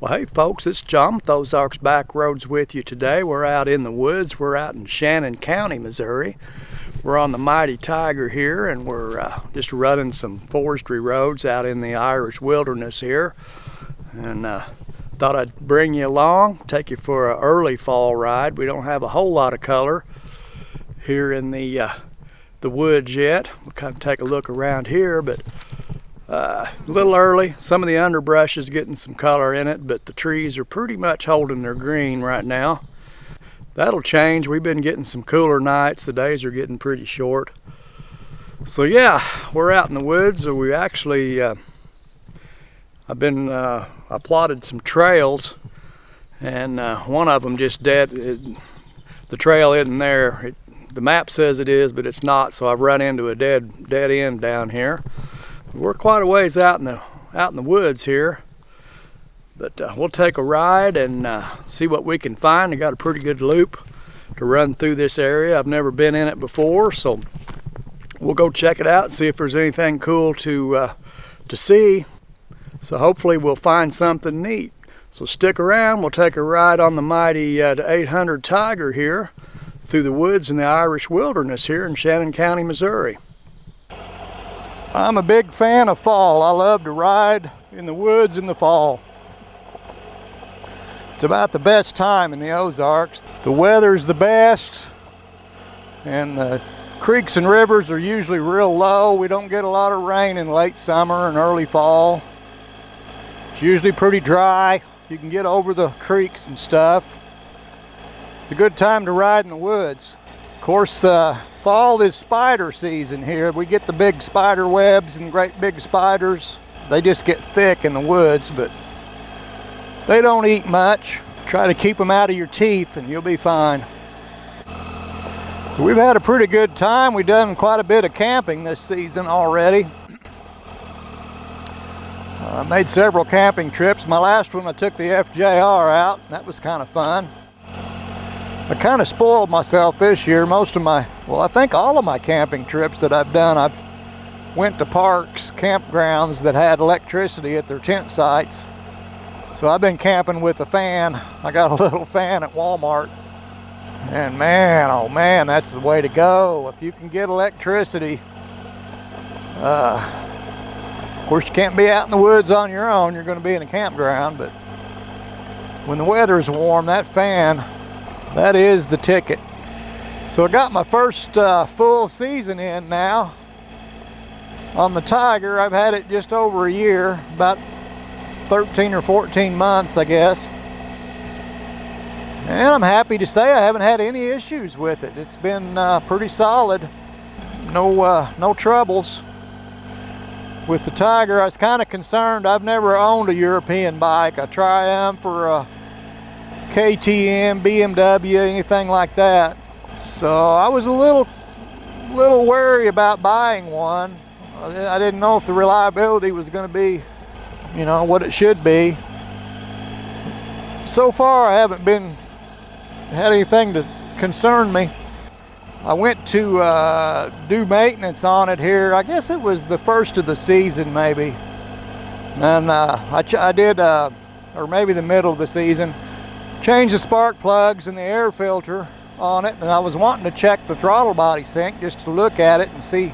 Well, hey folks, it's John with Ozarks Back Roads with you today. We're out in the woods. We're out in Shannon County, Missouri. We're on the Mighty Tiger here, and we're just running some forestry roads out in the Irish wilderness here. And thought I'd bring you along, take you for an early fall ride. We don't have a whole lot of color here in the woods yet. We'll kind of take a look around here, but a little early. Some of the underbrush is getting some color in it, but the trees are pretty much holding their green right now. That'll change. We've been getting some cooler nights. The days are getting pretty short. So yeah, we're out in the woods. So we actually, I plotted some trails, and one of them just dead. The trail isn't there. The map says it is, but it's not. So I've run into a dead end down here. We're quite a ways out in the woods here, but we'll take a ride and see what we can find. I got a pretty good loop to run through this area. I've never been in it before, so we'll go check it out and see if there's anything cool to see. So hopefully we'll find something neat. So stick around. We'll take a ride on the mighty 800 Tiger here through the woods in the Irish wilderness here in Shannon County, Missouri. I'm a big fan of fall. I love to ride in the woods in the fall. It's about the best time in the Ozarks. The weather's the best, and the creeks and rivers are usually real low. We don't get a lot of rain in late summer and early fall. It's usually pretty dry. You can get over the creeks and stuff. It's a good time to ride in the woods. Of course, fall is spider season here. We get the big spider webs and great big spiders. They just get thick in the woods, but they don't eat much. Try to keep them out of your teeth and you'll be fine. So we've had a pretty good time. We've done quite a bit of camping this season already. I made several camping trips. My last one I took the FJR out. That was kind of fun. I kind of spoiled myself this year. I think all of my camping trips that I've done, I've went to parks, campgrounds that had electricity at their tent sites. So I've been camping with a fan. I got a little fan at Walmart. And man, oh man, that's the way to go. If you can get electricity, of course you can't be out in the woods on your own. You're going to be in a campground, but when the weather's warm, that fan, that is the ticket. So I got my first full season in now on the Tiger. I've had it just over a year, about 13 or 14 months, I guess. And I'm happy to say I haven't had any issues with it. It's been pretty solid. No troubles with the Tiger. I was kind of concerned. I've never owned a European bike, a Triumph or a KTM, BMW, anything like that. So I was a little wary about buying one. I didn't know if the reliability was going to be, what it should be. So far I haven't had anything to concern me. I went to do maintenance on it here. I guess it was the first of the season maybe. And I did, or maybe the middle of the season, changed the spark plugs and the air filter on it, and I was wanting to check the throttle body sync just to look at it and see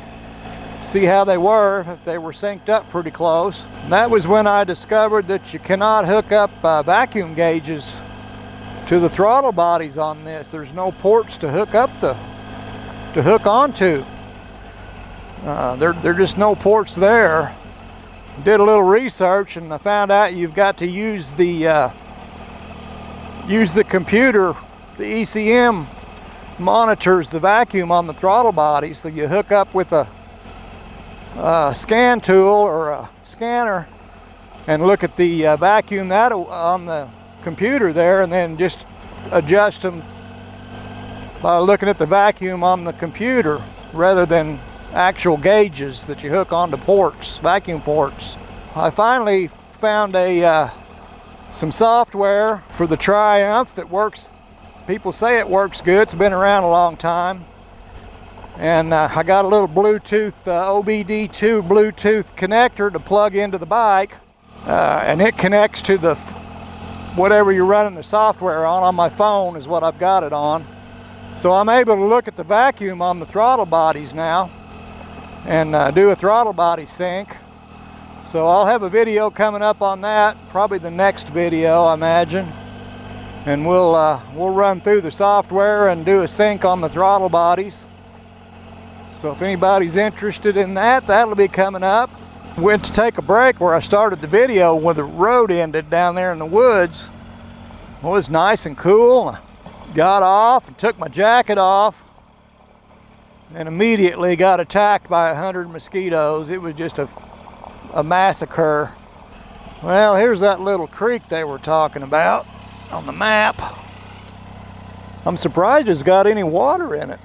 how they were, if they were synced up pretty close. And that was when I discovered that you cannot hook up vacuum gauges to the throttle bodies on this. There's no ports to hook onto. There just no ports there. Did a little research and I found out you've got to use the computer. The ECM monitors the vacuum on the throttle body, so you hook up with a scan tool or a scanner and look at the vacuum that on the computer there, and then just adjust them by looking at the vacuum on the computer rather than actual gauges that you hook onto ports, vacuum ports. I finally found some software for the Triumph that works. People say it works good. It's been around a long time. And I got a little Bluetooth, OBD2 Bluetooth connector to plug into the bike. And it connects to the whatever you're running the software on my phone is what I've got it on. So I'm able to look at the vacuum on the throttle bodies now and do a throttle body sync. So I'll have a video coming up on that, probably the next video, I imagine. And we'll run through the software and do a sync on the throttle bodies. So if anybody's interested in that, that'll be coming up. Went to take a break where I started the video where the road ended down there in the woods. Well, it was nice and cool. Got off and took my jacket off and immediately got attacked by 100 mosquitoes. It was just a massacre. Well, here's that little creek they were talking about on the map. I'm surprised it's got any water in it,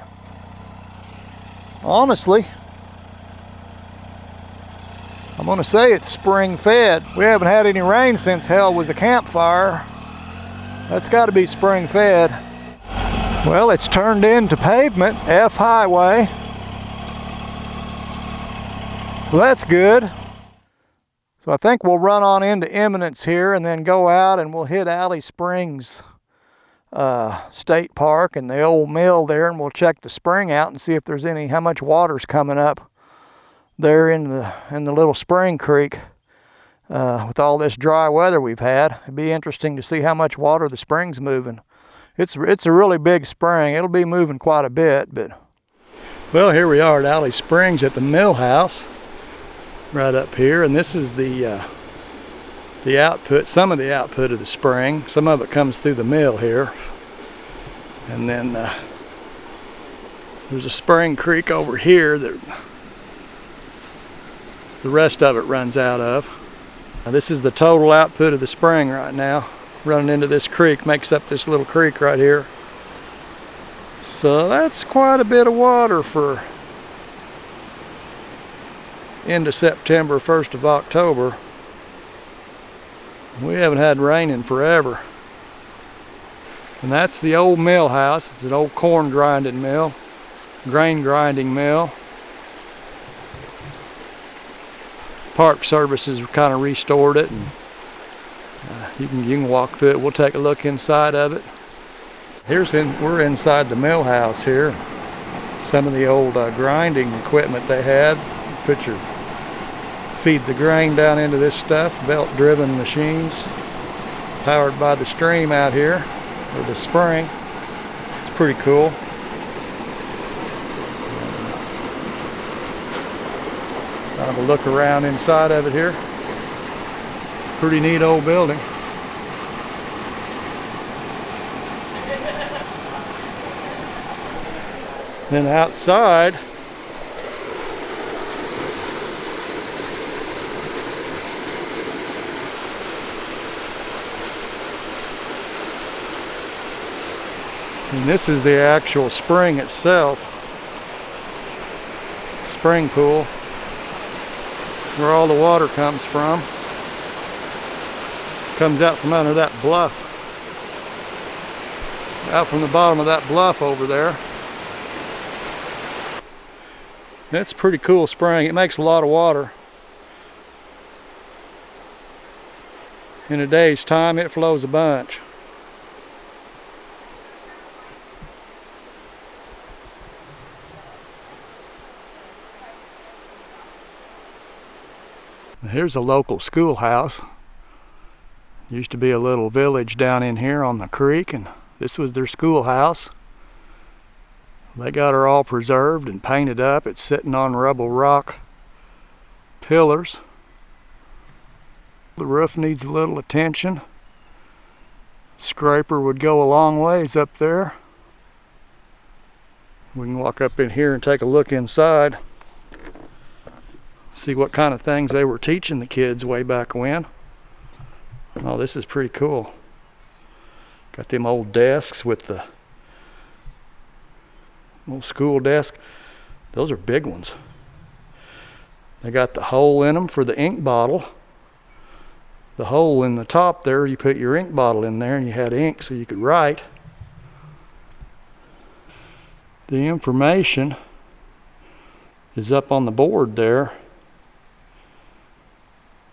honestly. I'm gonna say it's spring fed. We haven't had any rain since hell was a campfire. That's got to be spring fed. Well, it's turned into pavement, F highway. Well, that's good. So I think we'll run on into Eminence here and then go out and we'll hit Alley Springs State Park and the old mill there, and we'll check the spring out and see if there's how much water's coming up there in the little spring creek. With all this dry weather we've had, it'd be interesting to see how much water the spring's moving. It's a really big spring. It'll be moving quite a bit, but well, here we are at Alley Springs at the mill house, right up here, and this is the output, some of the output of the spring. Some of it comes through the mill here, and then there's a spring creek over here that the rest of it runs out of. Now, this is the total output of the spring right now. Running into this creek makes up this little creek right here. So that's quite a bit of water for end of September, 1st of October. We haven't had rain in forever. And that's the old mill house. It's an old corn grinding mill, grain grinding mill. Park Services kind of restored it, and you can walk through it. We'll take a look inside of it. We're inside the mill house here. Some of the old grinding equipment they had. Feed the grain down into this stuff. Belt-driven machines, powered by the stream out here, or the spring. It's pretty cool. Have a look around inside of it here. Pretty neat old building. Then outside, and this is the actual spring itself. Spring pool, where all the water comes from. Comes out from under that bluff. Out from the bottom of that bluff over there. That's a pretty cool spring. It makes a lot of water. In a day's time, it flows a bunch. Here's a local schoolhouse. Used to be a little village down in here on the creek, and this was their schoolhouse. They got her all preserved and painted up. It's sitting on rubble rock pillars. The roof needs a little attention. Scraper would go a long ways up there. We can walk up in here and take a look inside. See what kind of things they were teaching the kids way back when. Oh, this is pretty cool. Got them old desks with the old school desk. Those are big ones. They got the hole in them for the ink bottle. The hole in the top there, you put your ink bottle in there and you had ink so you could write. The information is up on the board there.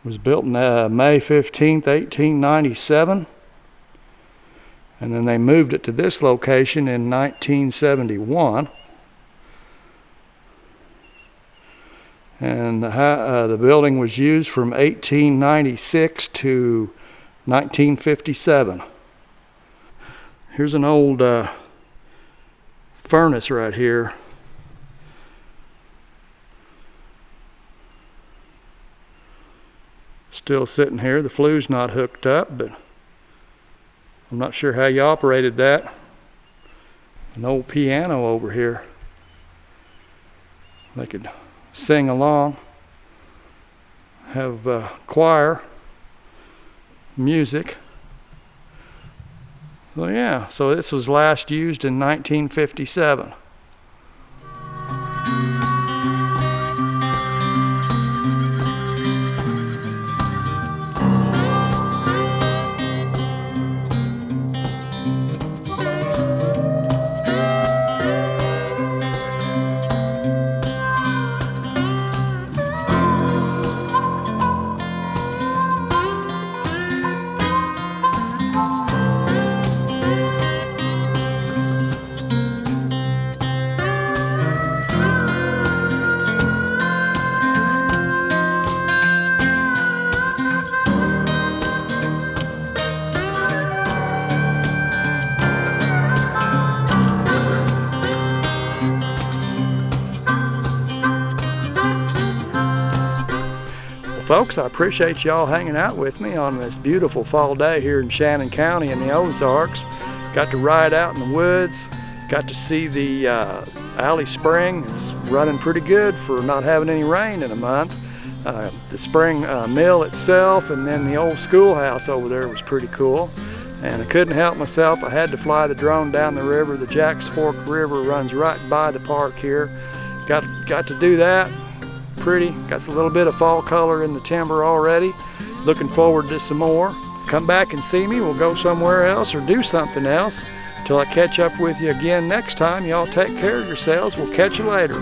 Was built in May 15th, 1897. And then they moved it to this location in 1971. And the building was used from 1896 to 1957. Here's an old furnace right here. Still sitting here. The flue's not hooked up, but I'm not sure how you operated that. An old piano over here. They could sing along, have choir, music. So yeah, so this was last used in 1957. Folks, I appreciate y'all hanging out with me on this beautiful fall day here in Shannon County in the Ozarks. Got to ride out in the woods, got to see the alley spring. It's running pretty good for not having any rain in a month. The spring mill itself and then the old schoolhouse over there was pretty cool. And I couldn't help myself, I had to fly the drone down the river. The Jack's Fork River runs right by the park here. Got to do that. Pretty, got a little bit of fall color in the timber already. Looking forward to some more. Come back and see me, we'll go somewhere else or do something else. Till I catch up with you again next time, y'all take care of yourselves. We'll catch you later.